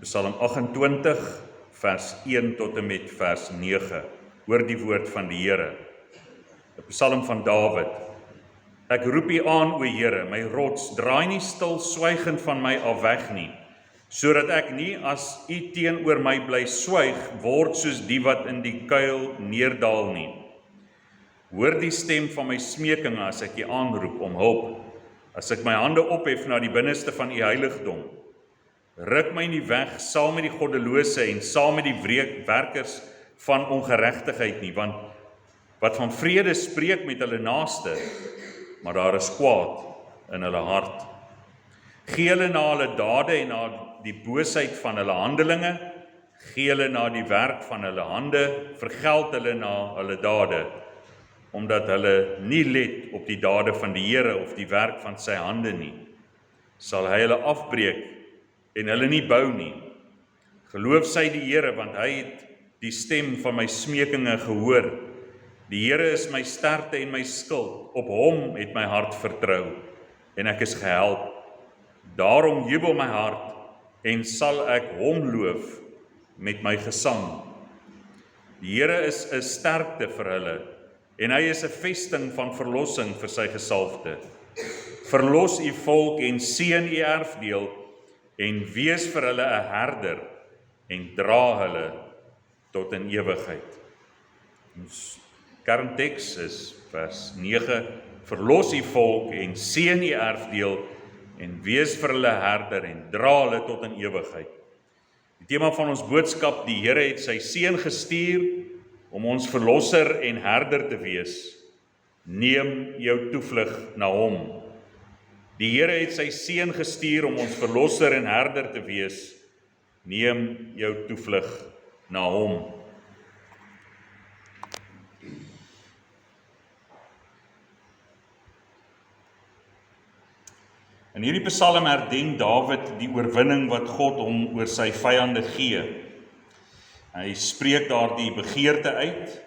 Psalm 28, vers 1 tot en met vers 9. Hoor die woord van die Here. 'n Psalm van Dawid. Ek roep U aan, o Here, my rots, draai nie stil swygend van my af weg nie, sodat ek nie, as U teenoor my bly swyg, word soos die wat in die kuil neerdal nie. Hoor die stem van my smekinge as ek U aanroep om hulp, as ek my hande ophef na die binneste van U heiligdom. Ruk my nie weg saam met die goddelose en saam met die werkers van ongeregtigheid nie, want wat van vrede spreek met hulle naaste, maar daar is kwaad in hulle hart. Gee hulle na hulle dade en na die boosheid van hulle handelinge, gee hulle na die werk van hulle hande, vergeld hulle na hulle dade, omdat hulle nie let op die dade van die Here of die werk van sy hande nie, sal hy hulle afbreek en hulle nie bou nie. Geloof sy die Here, want hy het die stem van my smekinge gehoor. Die Here is my sterkte en my skild, op hom het my hart vertrou, en ek is gehelp. Daarom jubel my hart, en sal ek hom loof met my gesang. Die Here is 'n sterkte vir hulle, en hy is 'n vesting van verlossing vir sy gesalfde. Verlos U volk en seën U erfdeel, en wees vir hulle 'n herder, en dra hulle tot in ewigheid. Ons kernteks is vers 9, verlos U volk en seën U erfdeel, en wees vir hulle herder, en dra hulle tot in ewigheid. Die tema van ons boodskap, die Here het sy seun gestuur, om ons verlosser en herder te wees. Neem jou toevlug na hom. Die Here het sy seun gestuur om ons verlosser en herder te wees. Neem jou toevlug na hom. In hierdie Psalm herdenk Dawid die oorwinning wat God hom oor sy vyande gee. Hy spreek daar die begeerte uit,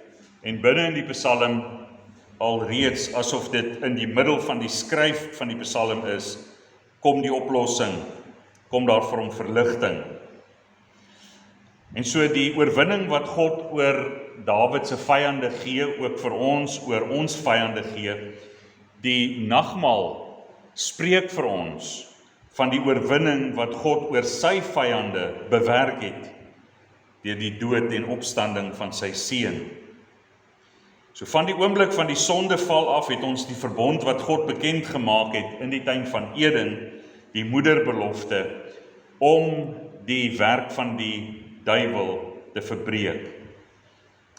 en binne in die Psalm alreeds, asof dit in die middel van die skryf van die Psalm is, kom die oplossing, kom daar vir hom verligting. En so die oorwinning wat God oor Dawid se vyande gee, ook vir ons oor ons vyande gee, die nagmaal spreek vir ons van die oorwinning wat God oor sy vyande bewerk het, deur die dood en opstanding van sy seun. So van die oomblik van die sondeval af het ons die verbond wat God bekend gemaak het in die tuin van Eden, die moederbelofte, om die werk van die duiwel te verbreek.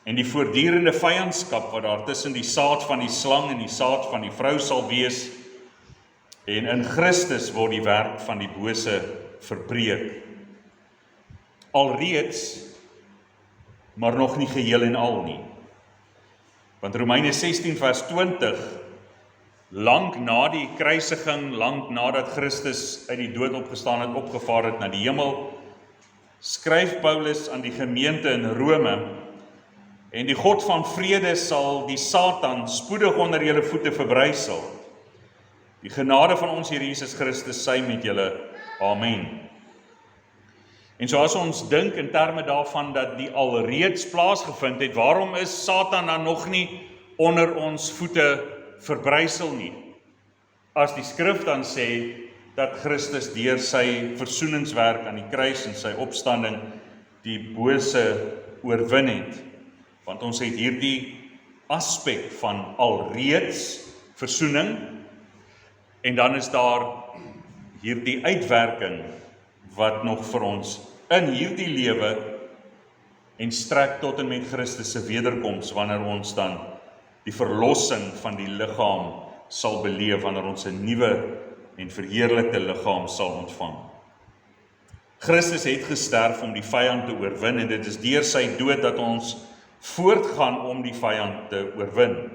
En die voortdurende vyandskap wat daar tussen die saad van die slang en die saad van die vrou sal wees, en in Christus word die werk van die bose verbreek. Alreeds, maar nog nie geheel en al nie. Want Romeine 16 vers 20, lank na die kruisiging, lank nadat Christus uit die dood opgestaan het, opgevaar het na die hemel, skryf Paulus aan die gemeente in Rome, en die God van vrede sal die Satan spoedig onder julle voete verbrysel. Die genade van ons Here Jesus Christus sy met julle. Amen. En so as ons dink in terme daarvan dat die alreeds plaasgevind het, waarom is Satan dan nog nie onder ons voete verbrysel nie? As die skrif dan sê dat Christus deur sy versoeningswerk aan die kruis en sy opstanding die bose oorwin het. Want ons het hierdie aspek van alreeds versoening, en dan is daar hierdie uitwerking wat nog vir ons in hierdie lewe en strek tot en met Christus se wederkoms, wanneer ons dan die verlossing van die liggaam sal beleef, wanneer ons 'n nuwe en verheerlikte liggaam sal ontvang. Christus het gesterf om die vyand te oorwin, en dit is deur sy dood dat ons voortgaan om die vyand te oorwin.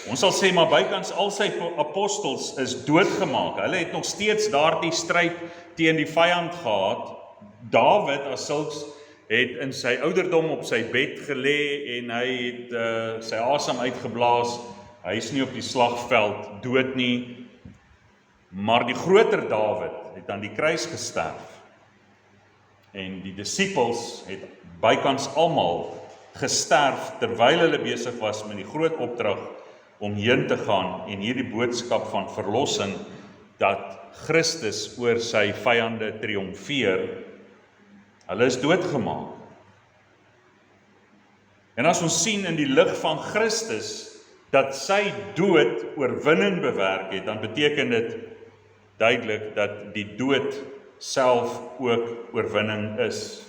Ons sal sê, maar bykans al sy apostels is doodgemaak. Hulle het nog steeds daardie stryd teen die vyand gehad. Dawid as sulks het in sy ouderdom op sy bed gelê en hy het sy asem uitgeblaas. Hy is nie op die slagveld dood nie, maar die groter Dawid het aan die kruis gesterf. En die disippels het bykans almal gesterf terwyl hulle besig was met die groot opdrag om heen te gaan en hierdie boodskap van verlossing dat Christus oor sy vyande triomfeer, hulle is doodgemaak. En as ons sien in die lig van Christus dat sy dood oorwinning bewerk het, dan beteken dit duidelik dat die dood self ook oorwinning is.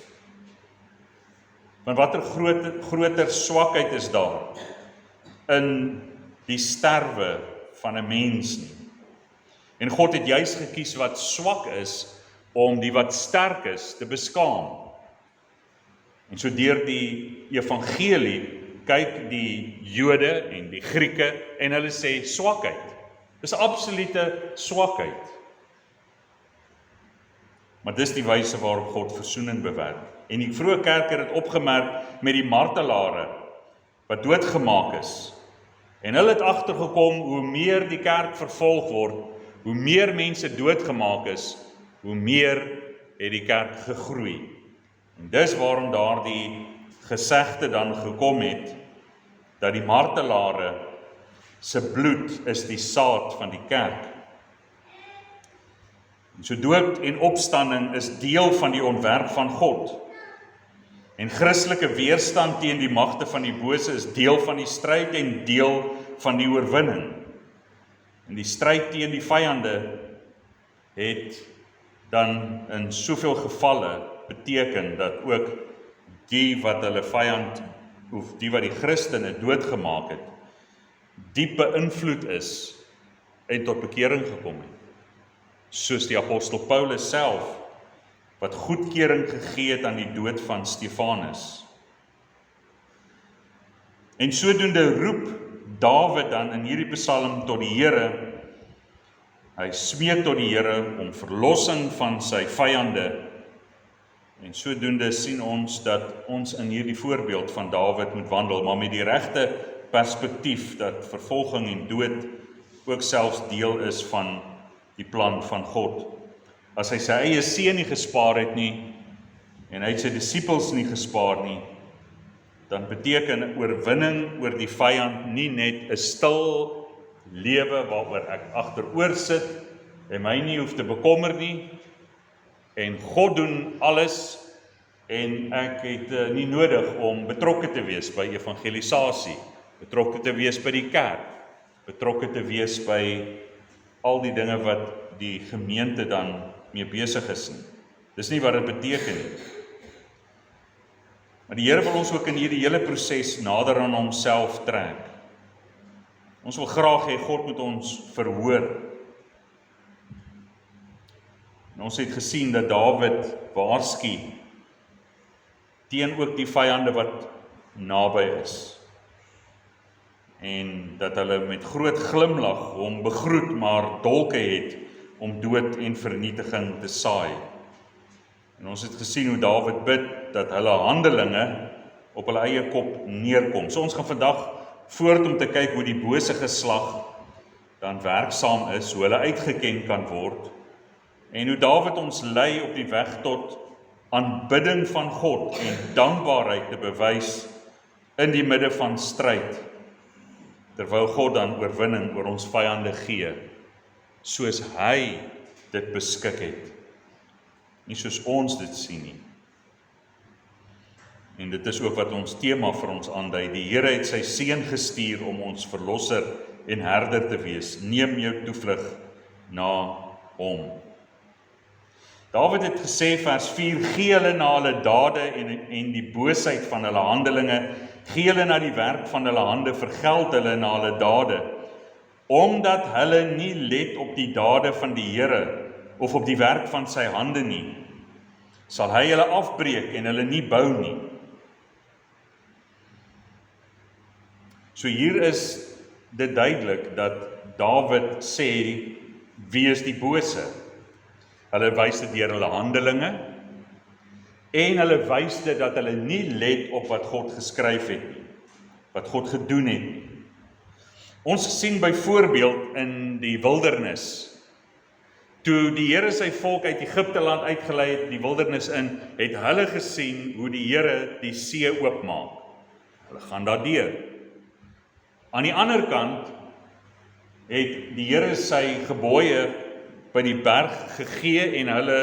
Want watter groter swakheid is daar in die sterwe van 'n mens nie? En God het juis gekies wat swak is om die wat sterk is te beskaam. En so deur die evangelie kyk die Jode en die Grieke en hulle sê swakheid. Dis absolute swakheid. Maar dis die wyse waarop God versoening bewerk. En die vroeë kerk het dit opgemerk met die martelare wat doodgemaak is. En hulle het agtergekom hoe meer die kerk vervolg word, hoe meer mense doodgemaak is, hoe meer het die kerk gegroei. En dis waarom daardie gesegde dan gekom het, dat die martelare se bloed is die saad van die kerk. En so dood en opstanding is deel van die ontwerp van God. En Christelike weerstand teen die magte van die bose is deel van die stryd en deel van die oorwinning. En die stryd teen die vyande het dan in soveel gevalle beteken dat ook die wat hulle vyand, of die wat die Christene doodgemaak het, diep beïnvloed is en tot bekering gekom het. Soos die apostel Paulus self, wat goedkeuring gegee het aan die dood van Stefanus. En sodoende roep Dawid dan in hierdie psalm tot die Here, hy smeek tot die Here om verlossing van sy vyande, en sodoende sien ons dat ons in hierdie voorbeeld van Dawid moet wandel, maar met die regte perspektief dat vervolging en dood ook selfs deel is van die plan van God. As hy sy eie seun nie gespaar het nie, en hy het sy disippels nie gespaar nie, dan beteken oorwinning oor die vyand nie net 'n stil lewe waaroor ek agteroor sit en my nie hoef te bekommer nie, en God doen alles en ek het nie nodig om betrokke te wees by evangelisasie, betrokke te wees by die kerk, betrokke te wees by al die dinge wat die gemeente dan mee besig is nie. Dis nie wat dit beteken nie. Maar die Here wil ons ook in hierdie hele proses nader aan homself trek. Ons wil graag hê God moet ons verhoor. En ons het gesien dat Dawid waarsku teen ook die vyande wat naby is. En dat hulle met groot glimlag hom begroet, maar dolke het om dood en vernietiging te saai. En ons het gesien hoe Dawid bid dat hulle handelinge op hulle eie kop neerkom. So ons gaan vandag voort om te kyk hoe die bose geslag dan werksaam is, hoe hulle uitgeken kan word, en hoe Dawid ons lei op die weg tot aanbidding van God en dankbaarheid te bewys in die midde van stryd, terwyl God dan oorwinning oor ons vyande gee, soos hy dit beskik het, nie soos ons dit sien nie. En dit is ook wat ons tema vir ons aandui. Die Here het sy seun gestuur om ons verlosser en herder te wees. Neem jou toevlug na hom. Dawid het gesê, vers 4, gee hulle na hulle dade en die boosheid van hulle handelinge, gee hulle na die werk van hulle hande, vergeld hulle na hulle dade, omdat hulle nie let op die dade van die Here, of op die werk van sy hande nie, sal hy hulle afbreek en hulle nie bou nie. So hier is dit duidelik dat Dawid sê, wie is die bose? Hulle wys dit deur hulle handelinge, en hulle wys dit dat hulle nie let op wat God geskryf het nie, wat God gedoen het nie. Ons sien byvoorbeeld in die wildernis, Toe die Here sy volk uit Egipte land uitgelei het, die wildernis in, het hulle gesien hoe die Here die see oopmaak. Hulle gaan daardeur. Aan die ander kant het die Here sy gebooie by die berg gegee en hulle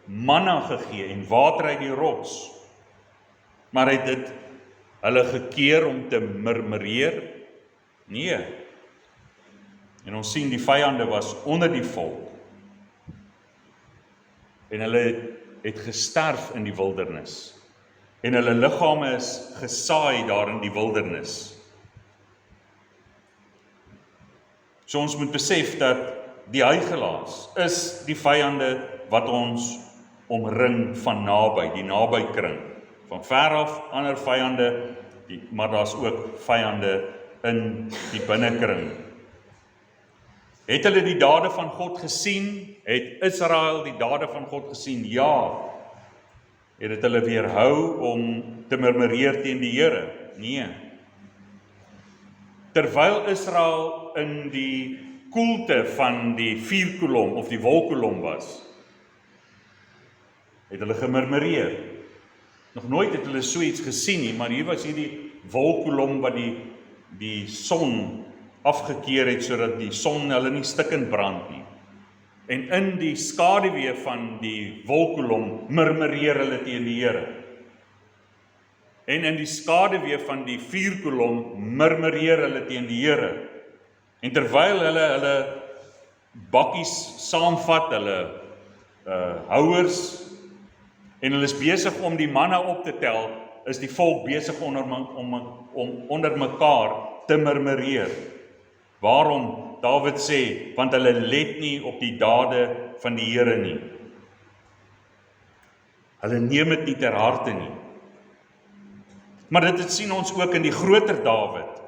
manna gegee en water uit die rots. Maar het dit hulle gekeer om te murmureer? Nee. En ons sien die vyande was onder die volk. En hulle het gesterf in die wildernis. En hulle liggame is gesaai daar in die wildernis. So ons moet besef dat die huigelaars is die vyande wat ons omring van naby, die nabykring. Van ver af, ander vyande, maar daar's ook vyande in die binnekring. Het hulle die dade van God gesien? Het Israel die dade van God gesien? Ja. Het dit hulle weerhou om te murmureer teen die Here? Nee. Terwyl Israel in die koelte van die vuurkolom of die wolkkolom was, het hulle gemurmureer. Nog nooit het hulle so iets gesien nie, maar hier was hierdie wolkkolom wat die son afgekeer het, sodat die son hulle nie stikkend brand nie. En in die skaduwee van die wolkkolom murmureer hulle teen die Here. En in die skaduwee van die vuurkolom murmureer hulle teen die Here. En terwyl hulle bakkies saamvat, hulle houers, en hulle is besig om die manna op te tel, is die volk besig om onder mekaar te murmureer. Waarom? Dawid sê, want hulle let nie op die dade van die Here nie. Hulle neem dit nie ter harte nie. Maar dit sien ons ook in die groter Dawid.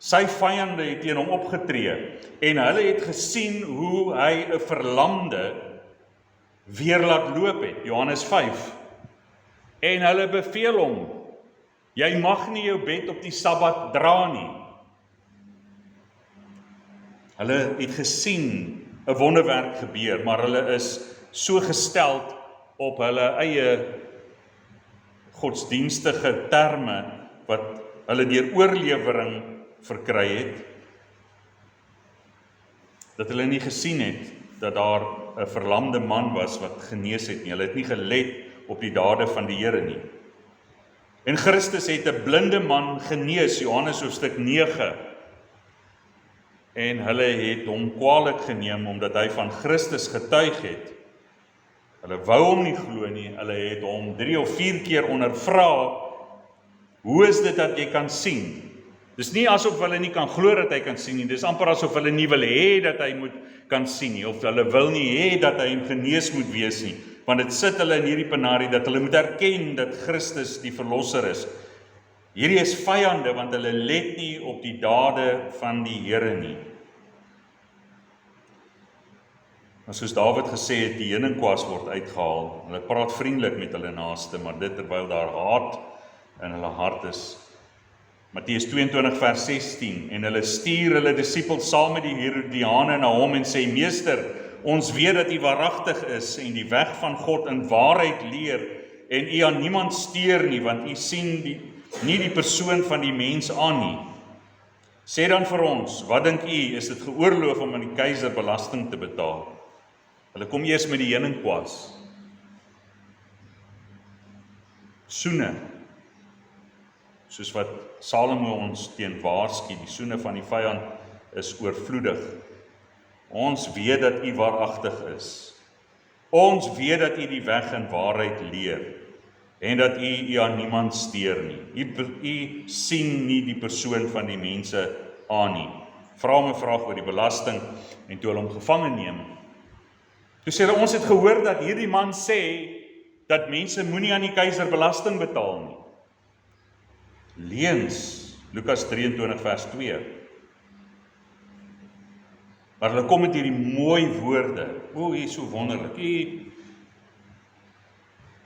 Sy vyande het teen hom opgetree, en hulle het gesien hoe hy 'n verlamde weer laat loop het, Johannes 5. En hulle beveel hom, jy mag nie jou bed op die Sabbat dra nie. Hulle het gesien 'n wonderwerk gebeur, maar hulle is so gesteld op hulle eie godsdienstige terme wat hulle deur oorlewering verkry het, dat hulle nie gesien het dat daar 'n verlamde man was wat genees het nie. Hulle het nie gelet op die dade van die Here nie. En Christus het 'n blinde man genees, Johannes hoofstuk 9. En hulle het hom kwaadlik geneem omdat hy van Christus getuig het. Hulle wou hom nie glo nie, hulle het hom 3 of 4 keer ondervra, hoe is dit dat jy kan sien? Dis nie asof hulle nie kan glo dat hy kan sien nie, dis amper asof hulle nie wil hê dat hy moet kan sien nie, of hulle wil nie hê dat hy genees moet wees nie, want dit sit hulle in hierdie penarie dat hulle moet erken dat Christus die verlosser is. Hierdie is vyande, want hulle let nie op die dade van die Here nie. Maar soos Dawid gesê het, die heuningskwas word uitgehaal. Hulle praat vriendelik met hulle naaste, maar dit terwyl daar haat in hulle hart is. Matteus 22 vers 16, en hulle stuur hulle disippels saam met die Herodiane na hom en sê, Meester, ons weet dat u waaragtig is en die weg van God in waarheid leer en u aan niemand steur nie, want u sien nie die persoon van die mens aan nie. Sê dan vir ons, wat dink u, is dit geoorloof om aan die keiser belasting te betaal? Hulle kom eers met die heuningskwas. Soene, soos wat Salomo ons teen waarsku, die soene van die vyand is oorvloedig. Ons weet dat u waaragtig is. Ons weet dat u die weg in waarheid leer en dat u aan niemand steur nie. U sien nie die persoon van die mense aan nie. Vra hom 'n vraag oor die belasting en toe hulle hom gevange neem. Toe sê hulle, ons het gehoor dat hierdie man sê dat mense moenie aan die keiser belasting betaal nie. Leuns, Lukas 23 vers 2. Maar hulle kom met hierdie mooi woorde. O, hier is so wonderlik. U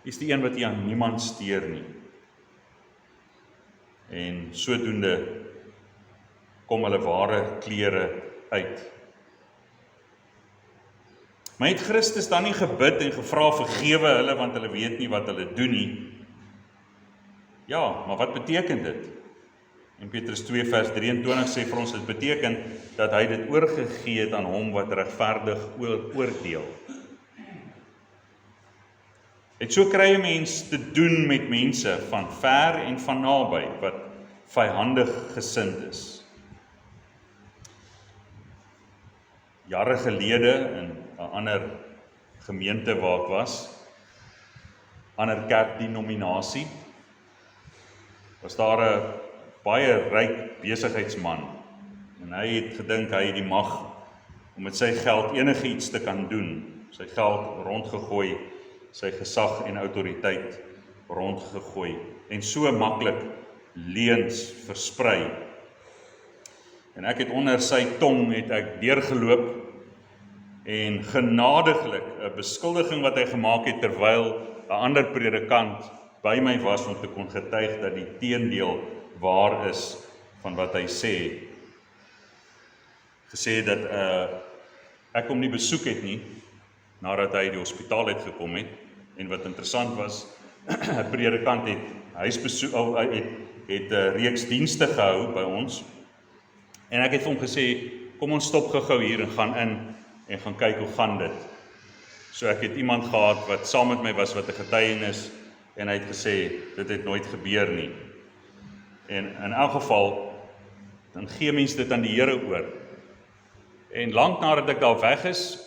is die een wat u aan niemand steur nie. En sodoende kom hulle ware klere uit. Maar het Christus dan nie gebid en gevra vergewe hulle, want hulle weet nie wat hulle doen nie? Ja, maar wat beteken dit? En Petrus 2 vers 23 sê vir ons, dit beteken dat hy dit oorgegee het aan hom wat regverdig oordeel. En so kry 'n mens te doen met mense van ver en van naby, wat vyhandig gesind is. Jare gelede in 'n ander gemeente waar ek was, ander kerkdenominasie, was daar 'n baie ryk besigheidsman, en hy het gedink hy het die mag om met sy geld enige iets te kan doen, sy geld rondgegooi, sy gesag en autoriteit rondgegooi, en so maklik leuns versprei. En ek het onder sy tong het ek deurgeloop, en genadiglik 'n beskuldiging wat hy gemaak het, terwyl 'n ander predikant by my was om te kon getuig dat die teendeel waar is van wat hy sê. Gesê dat ek hom nie besoek het nie, nadat hy die hospitaal het gekom het, en wat interessant was, 'n predikant het huisbesoek, het 'n reeks dienste gehou by ons, en ek het vir hom gesê, kom ons stop gou hier en gaan in, en gaan kyk hoe gaan dit. So ek het iemand gehad wat saam met my was, wat 'n getuienis, en hy het gesê, dit het nooit gebeur nie. En in elk geval, dan gee mens dit aan die Here oor. En lank nadat ek daar weg is,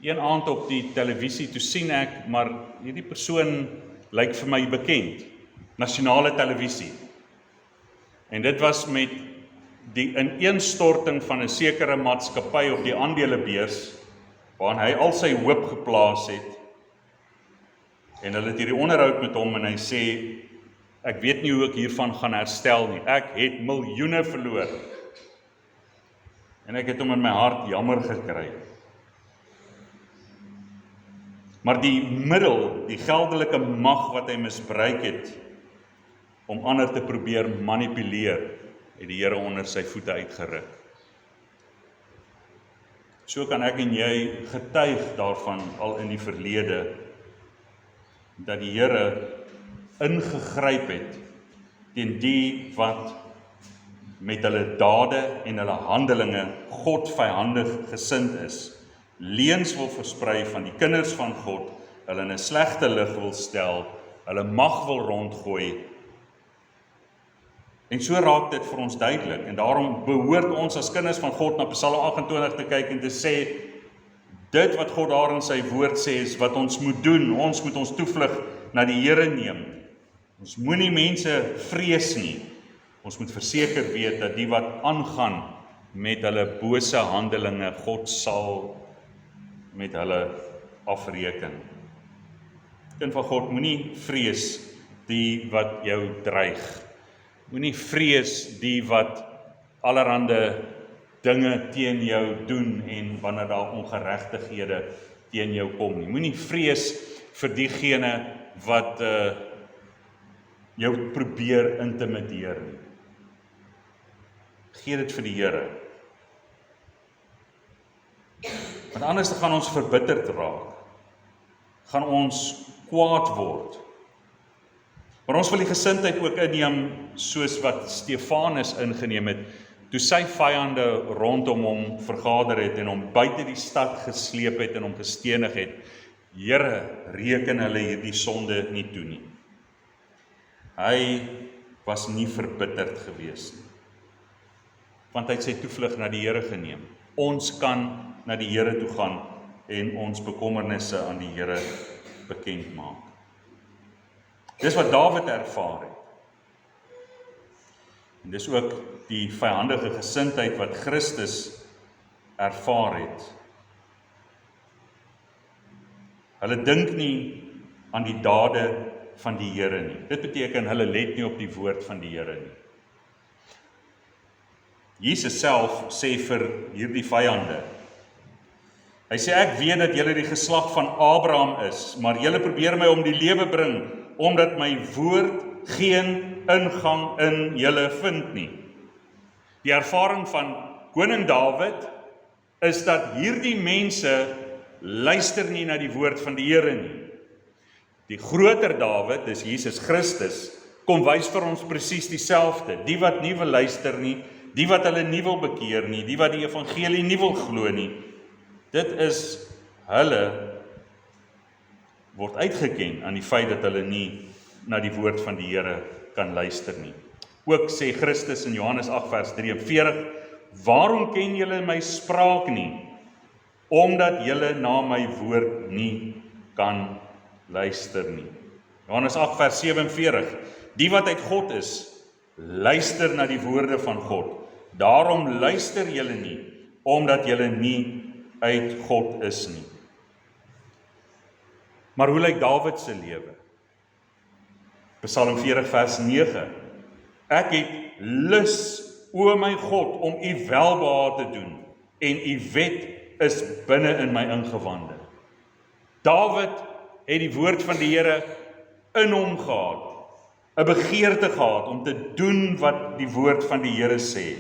een aand op die televisie, toe sien ek, maar hierdie persoon lyk vir my bekend, nasionale televisie. En dit was met die ineenstorting van 'n sekere maatskappy op die aandelebeurs, waarin hy al sy hoop geplaas het, en hulle het hierdie onderhoud met hom, en hy sê, ek weet nie hoe ek hiervan gaan herstel nie, ek het miljoene verloor, en ek het hom in my hart jammer gekry. Maar die middel, die geldelike mag wat hy misbruik het, om ander te probeer manipuleer, het die Here onder sy voete uitgeruk. So kan ek en jy getuig daarvan al in die verlede, dat die Here ingegryp het teen die wat met hulle dade en hulle handelinge God vyhandig gesind is, leuns wil versprei van die kinders van God, hulle in 'n slegte lig wil stel, hulle mag wil rondgooi. En so raak dit vir ons duidelik, en daarom behoort ons as kinders van God na Psalm 28 te kyk en te sê, dit wat God daar in sy woord sê is wat ons moet doen. Ons moet ons toevlug na die Here neem. Ons moenie mense vrees nie. Ons moet verseker weet dat die wat aangaan met hulle bose handelinge, God sal met hulle afreken. Kind van God, moenie vrees die wat jou dreig. Moenie vrees die wat allerhande dinge teen jou doen en wanneer daar ongeregtighede teen jou kom nie. Moenie vrees vir diegene wat jou probeer intimideer nie. Gee dit vir die Here. Want anders gaan ons verbitterd raak. Gaan ons kwaad word. Maar ons wil die gesindheid ook inneem soos wat Stefanus ingeneem het, toe sy vyande rondom hom vergader het en hom buite die stad gesleep het en hom gestenig het. Here, reken hulle hierdie sonde nie toe nie. Hy was nie verbitterd gewees nie, want hy het sy toevlug na die Here geneem. Ons kan na die Here toe gaan en ons bekommernisse aan die Here bekend maak. Dis wat Dawid ervaar het. En dis ook die vyhandige gesindheid wat Christus ervaar het. Hulle dink nie aan die dade van die Here nie. Dit beteken hulle let nie op die woord van die Here nie. Jesus self sê vir hierdie vyande, hy sê, ek weet dat julle die geslag van Abraham is, maar julle probeer my om die lewe bring, omdat my woord geen ingang in julle vind nie. Die ervaring van koning Dawid is dat hierdie mense luister nie na die woord van die Here nie. Die groter Dawid, dis Jesus Christus, kom wys vir ons presies dieselfde. Die wat nie wil luister nie, die wat hulle nie wil bekeer nie, die wat die evangelie nie wil glo nie, dit is hulle word uitgeken aan die feit dat hulle nie na die woord van die Here kan luister nie. Ook sê Christus in Johannes 8 vers 43, waarom ken julle my spraak nie? Omdat julle na my woord nie kan luister nie. Johannes 8 vers 47, die wat uit God is, luister na die woorde van God. Daarom luister julle nie, omdat julle nie uit God is nie. Maar hoe lyk Dawid se lewe? Psalm 40 vers 9. Ek het lus, o my God, om u welbehae te doen, en u wet is binne in my ingewande. Dawid het die woord van die Here in hom gehad, 'n begeerte gehad om te doen wat die woord van die Here sê.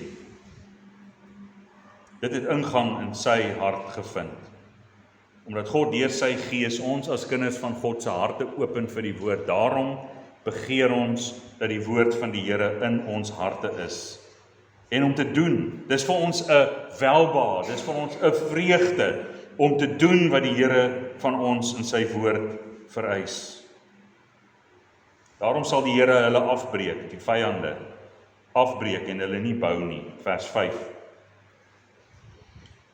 Dit het ingang in sy hart gevind. Omdat God deur sy gees ons as kinders van God se harte open vir die woord. Daarom begeer ons dat die woord van die Here in ons harte is. En om te doen, dis vir ons 'n welbehae, dis vir ons 'n vreugde om te doen wat die Here van ons in sy woord vereis. Daarom sal die Here hulle afbreek, die vyande afbreek en hulle nie bou nie. Vers 5.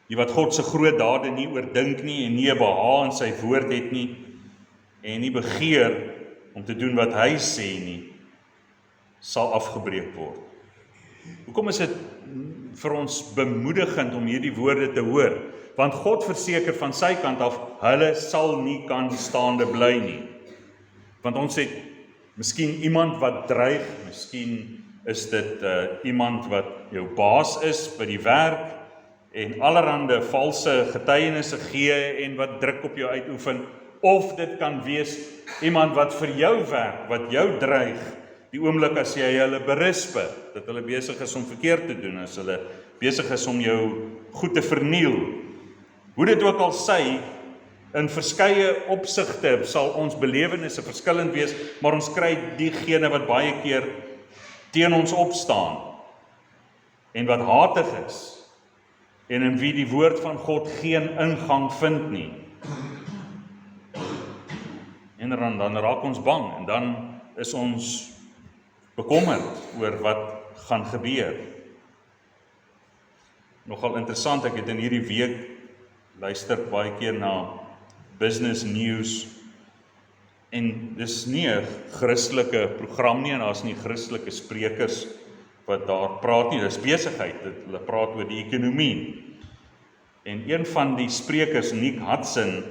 Die wat God se groot dade nie oordink nie en nie 'n behae in sy woord het nie en nie begeer om te doen wat hy sê nie, sal afgebreek word. Hoekom is dit vir ons bemoedigend om hierdie woorde te hoor? Want God verseker van sy kant af, hulle sal nie kan staande bly nie. Want ons het miskien iemand wat dreig, miskien is dit iemand wat jou baas is by die werk, en allerhande valse getuienisse gee en wat druk op jou uitoefen, of dit kan wees iemand wat vir jou werk, wat jou dreig, die oomblik as jy hulle berispe, dat hulle besig is om verkeerd te doen, as hulle besig is om jou goed te verniel. Hoe dit ook al sy, in verskeie opsigte sal ons belewennisse verskillend wees, maar ons kry diegene wat baie keer teen ons opstaan, en wat hatig is, en in wie die woord van God geen ingang vind nie. En dan raak ons bang, en dan is ons bekommerd oor wat gaan gebeur. Nogal interessant, ek het in hierdie week luister baie keer na business news, en dis nie 'n Christelike program nie, en daar's nie Christelike sprekers wat daar praat nie, dis besigheid, hulle praat oor die ekonomie. En een van die sprekers, Nick Hudson,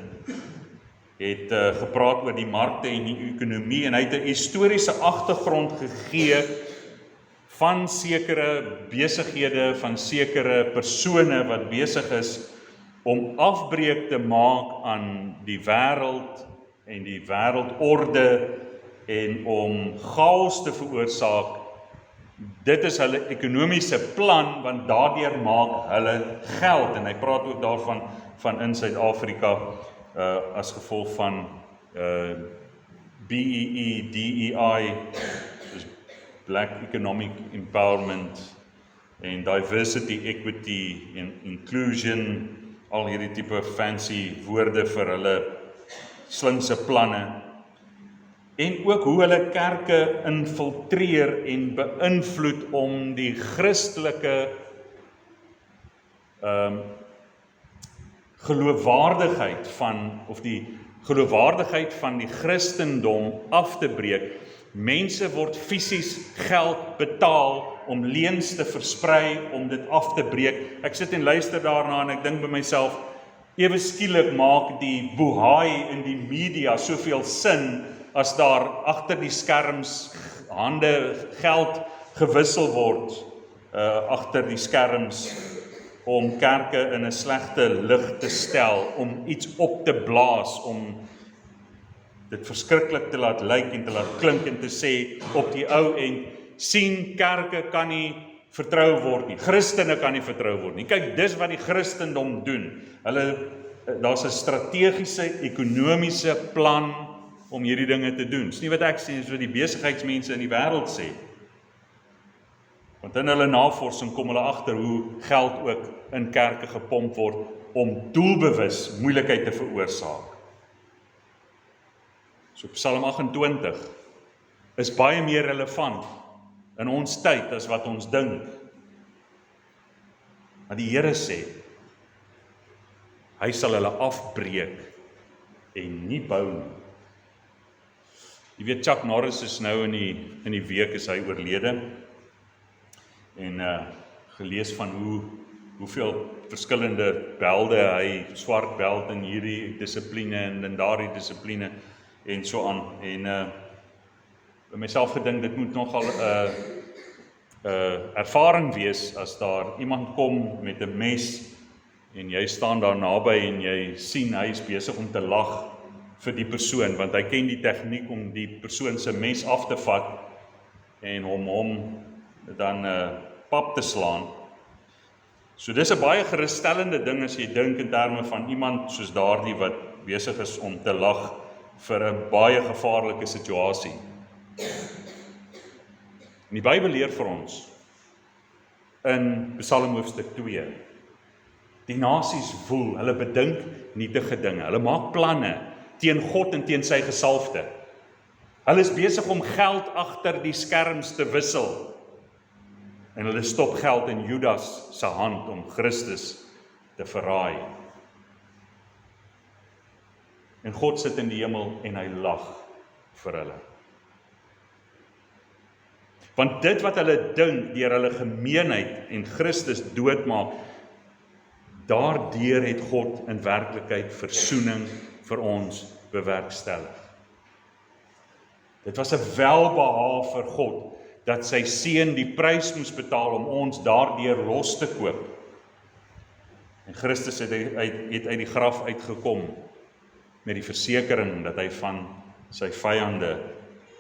het gepraat oor die markte en die ekonomie, en hy het 'n historiese agtergrond gegee van sekere besighede, van sekere persone wat besig is om afbreek te maak aan die wêreld en die wêreldorde en om chaos te veroorsaak. Dit is hulle ekonomiese plan, want daardeur maak hulle geld, en hy praat ook daarvan van in Suid-Afrika as gevolg van BEE, DEI, dus Black Economic Empowerment en Diversity, Equity en Inclusion, al hierdie tipe fancy woorde vir hulle slinkse planne, en ook hoe hulle kerke infiltreer en beïnvloed om die Christelike geloofwaardigheid van die Christendom af te breek. Mense word fisies geld betaal om leuns te versprei, om dit af te breek. Ek sit en luister daarna en ek dink by myself, ewe skielik maak die bohaai in die media soveel sin, as daar agter die skerms geld gewissel word, agter die skerms, om kerke in 'n slegte lig te stel, om iets op te blaas, om dit verskriklik te laat lyk en te laat klink en te sê op die ou end, sien kerke kan nie vertrou word nie, Christene kan nie vertrou word nie. Kyk, dis wat die Christendom doen. Hulle daar's 'n strategiese, ekonomiese plan om hierdie dinge te doen. Dis nie wat ek sê, dis wat die besigheidsmense in die wêreld sê. Want in hulle navorsing kom hulle agter hoe geld ook in kerke gepomp word om doelbewus moeilikheid te veroorsaak. So Psalm 28 is baie meer relevant in ons tyd as wat ons dink. Maar die Here sê, hy sal hulle afbreek en nie bou nie. Jy weet, Chuck Norris is nou in die week is hy oorlede. En gelees van hoeveel verskillende belde hy, swart beld in hierdie dissipline en in daardie dissipline en so aan. En by myself gedink, dit moet nogal ervaring wees as daar iemand kom met 'n mes en jy staan daar naby en jy sien hy is besig om te lag vir die persoon, want hy ken die tegniek om die persoon se mes af te vat en hom dan pap te slaan. So dis 'n baie gerusstellende ding as jy dink in terme van iemand soos daardie wat besig is om te lag vir 'n baie gevaarlike situasie. En die Bybel leer vir ons in Psalm hoofstuk 2, die nasies woel, hulle bedink nietige dinge, hulle maak planne teen God en teen sy gesalfde. Hulle is besig om geld agter die skerms te wissel. En hulle stop geld in Judas se hand om Christus te verraai. En God sit in die hemel en hy lag vir hulle. Want dit wat hulle dink deur hulle gemeenheid en Christus doodmaak, daardeur het God in werklikheid versoening vir ons bewerkstellig. Dit was 'n welbehae vir God dat sy seun die prys moes betaal om ons daardeur los te koop. En Christus het uit die graf uitgekom met die versekering dat hy van sy vyande,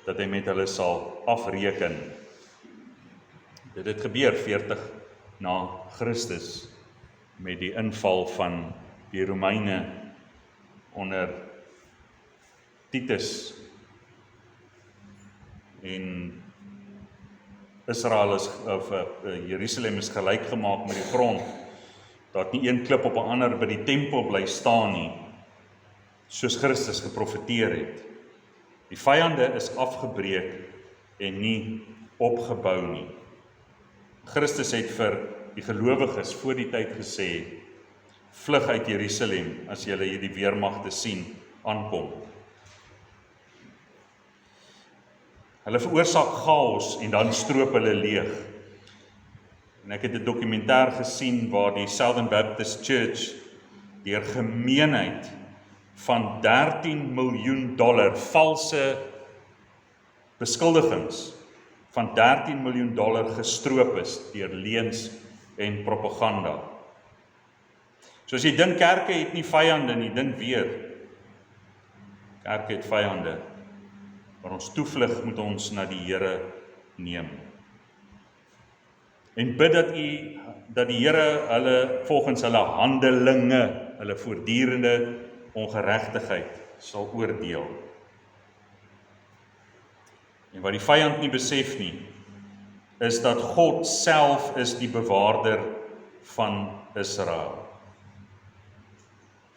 dat hy met hulle sal afreken. Dit het gebeur 40 na Christus met die inval van die Romeine onder Titus. En Israel Jerusalem is gelyk gemaak met die grond. Daar het nie een klip op 'n ander by die tempel bly staan nie, soos Christus geprofeteer het. Die vyande is afgebreek en nie opgebou nie. Christus het vir die gelowiges voor die tyd gesê, vlug uit Jerusalem as julle hierdie weermagte sien aankom. Hulle veroorsaak chaos en dan stroop hulle leeg. En ek het 'n dokumentêr gesien waar die Southern Baptist Church deur gemeenheid van $13 miljoen valse beskuldigings van $13 miljoen gestroop is deur leuns en propaganda. So as jy dink kerke het nie vyande nie, dink weer. Kerke het vyande. Maar ons toevlug moet ons na die Here neem. En bid dat die Here hulle volgens hulle handelinge, hulle voortdurende ongeregtigheid sal oordeel. En wat die vyand nie besef nie, is dat God self is die bewaarder van Israel.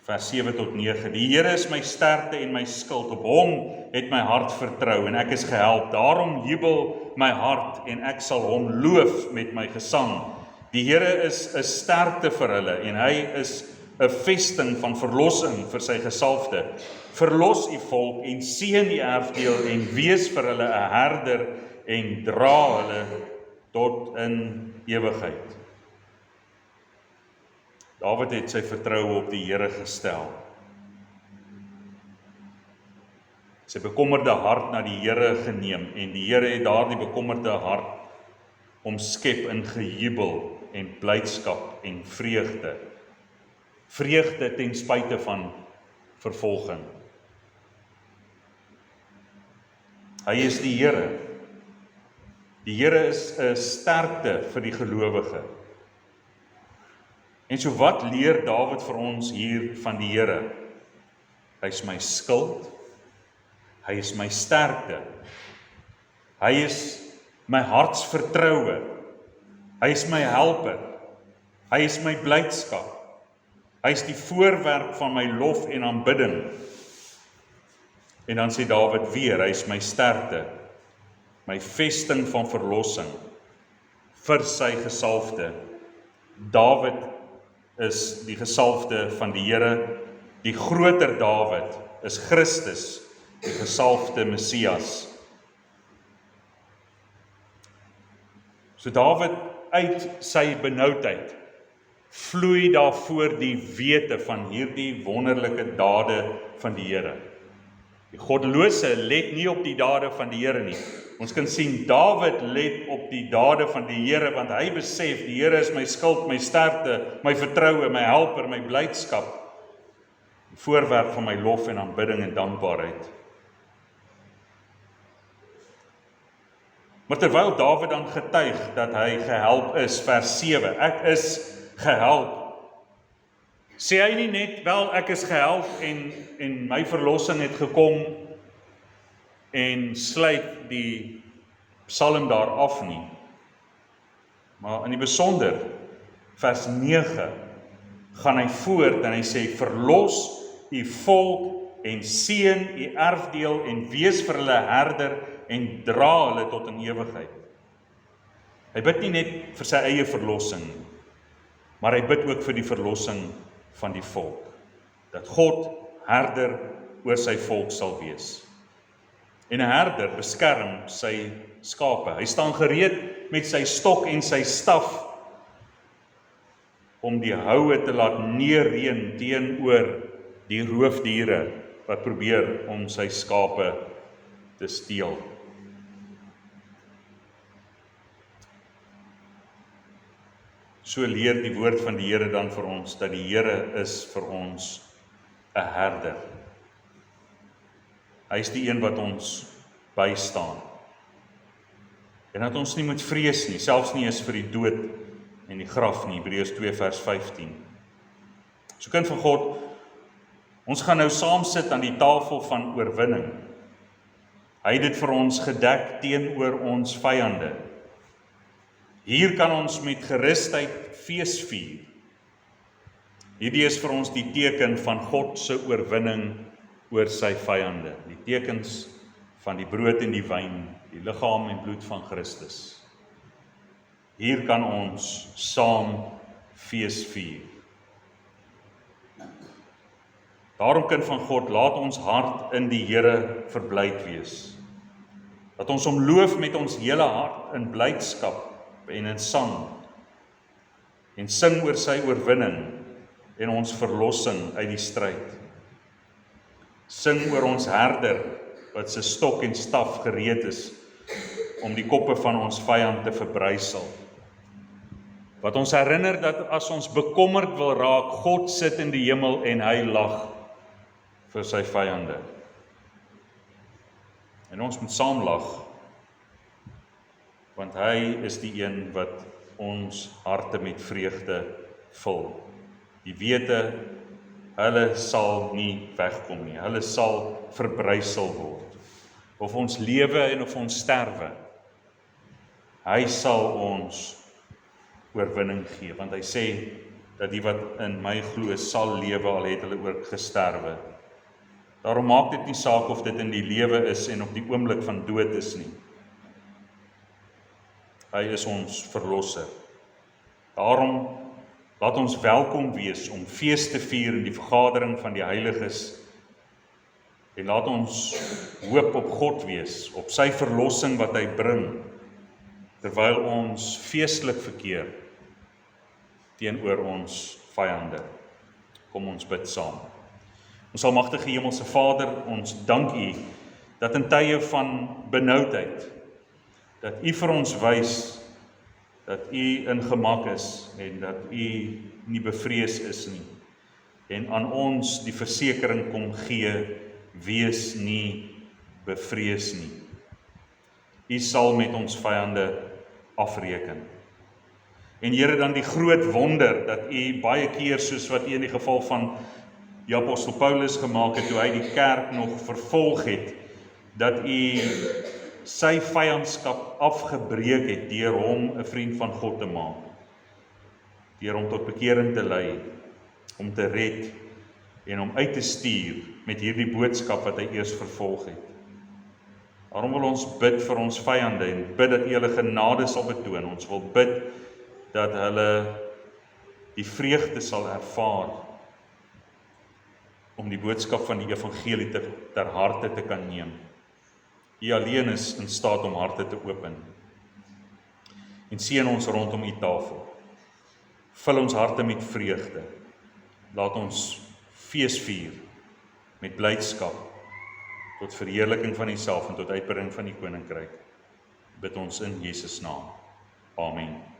Vers 7 tot 9. Die Here is my sterkte en my skild, op hom het my hart vertrou en ek is gehelp. Daarom jubel my hart en ek sal hom loof met my gesang. Die Here is 'n sterkte vir hulle en hy is 'n vesting van verlossing vir sy gesalfde. Verlos u volk en seën die erfdeel en wees vir hulle 'n herder en dra hulle tot in ewigheid. Dawid het sy vertroue op die Here gestel. Sy bekommerde hart na die Here geneem en die Here het daardie bekommerde hart omskep in gejubel en blydskap en vreugde. Vreugde ten spyte van vervolging. Hy is die Here. Die Here is 'n sterkte vir die gelowige. En so wat leer Dawid vir ons hier van die Here? Hy is my skild, hy is my sterkte, hy is my hartsvertroue, hy is my helper, hy is my blydskap, hy is die voorwerp van my lof en aanbidding. En dan sê Dawid weer, hy is my sterkte, my vesting van verlossing, vir sy gesalfde. Dawid is die gesalfde van die Here, die groter Dawid is Christus, die gesalfde Messias. So Dawid uit sy benoudheid vloei daarvoor die wete van hierdie wonderlike dade van die Here. Die goddelose let nie op die dade van die Here nie. Ons kan sien Dawid let op die dade van die Here, want hy besef die Here is my skild, my sterkte, my vertroue, my helper, my blydskap, die voorwerp van my lof en aanbidding en dankbaarheid. Maar terwyl Dawid dan getuig dat hy gehelp is, vers 7, ek is gehelp, sê hy nie net, wel ek is gehelp en my verlossing het gekom en sluit die psalm daar af nie. Maar in die besonder, vers 9, gaan hy voort en hy sê, verlos u volk en seën u erfdeel en wees vir hulle herder en dra hulle tot in ewigheid. Hy bid nie net vir sy eie verlossing, maar hy bid ook vir die verlossing van die volk. Dat God herder oor sy volk sal wees. En 'n herder beskerm sy skape. Hy staan gereed met sy stok en sy staf om die houe te laat neerreën teenoor die roofdiere wat probeer om sy skape te steel. So leer die woord van die Here dan vir ons, dat die Here is vir ons 'n herder. Hy is die een wat ons bystaan. En dat ons nie moet vrees nie, selfs nie eens vir die dood en die graf nie, Hebreërs 2 vers 15. So kind van God, ons gaan nou saam sit aan die tafel van oorwinning. Hy het dit vir ons gedek teenoor ons vyande. Hier kan ons met gerusheid fees vier. Hierdie is vir ons die teken van God se oorwinning oor sy vyande. Die tekens van die brood en die wyn, die liggaam en bloed van Christus. Hier kan ons saam fees vier. Daarom kind van God, laat ons hart in die Here verblyd wees. Dat ons hom loof met ons hele hart in blydskap en in sang, en sing oor sy oorwinning en ons verlossing uit die stryd. Sing oor ons herder wat sy stok en staf gereed is om die koppe van ons vyand te verbrysel. Wat ons herinner dat as ons bekommerd wil raak, God sit in die hemel en hy lag vir sy vyande. En ons moet saam lag, want hy is die een wat ons harte met vreugde vul. Die wete, hulle sal nie wegkom nie, hulle sal verbrysel word. Of ons lewe en of ons sterwe, hy sal ons oorwinning gee, want hy sê dat die wat in my glo sal lewe al het hulle ook gesterwe. Daarom maak dit nie saak of dit in die lewe is en op die oomblik van dood is nie. Hy is ons verlosser. Daarom laat ons welkom wees om fees te vier in die vergadering van die heiliges en laat ons hoop op God wees, op sy verlossing wat hy bring, terwyl ons feestelik verkeer teenoor ons vyande. Kom ons bid saam. Ons almagtige Hemelse Vader, ons dank U dat in tye van benoudheid, dat U vir ons wys dat U in gemak is en dat U nie bevrees is nie. En aan ons die versekering kom gee, wees nie bevrees nie. U sal met ons vyande afreken. En Here, dan die groot wonder dat U baie keer, soos wat U in die geval van die apostel Paulus gemaak het, toe hy die kerk nog vervolg het, dat U sy vyandskap afgebreek het deur hom 'n vriend van God te maak, deur hom tot bekering te lei, om te red en hom uit te stuur met hierdie boodskap wat hy eers vervolg het. Daarom wil ons bid vir ons vyande en bid dat U hulle genade sal betoon. Ons wil bid dat hulle die vreugde sal ervaar om die boodskap van die evangelie ter harte te kan neem. U alleen is in staat om harte te open. En seën ons rondom U tafel. Vul ons harte met vreugde. Laat ons fees vier met blydskap tot verheerliking van U self en tot uitbreiding van die koninkryk. Bid ons in Jesus naam. Amen.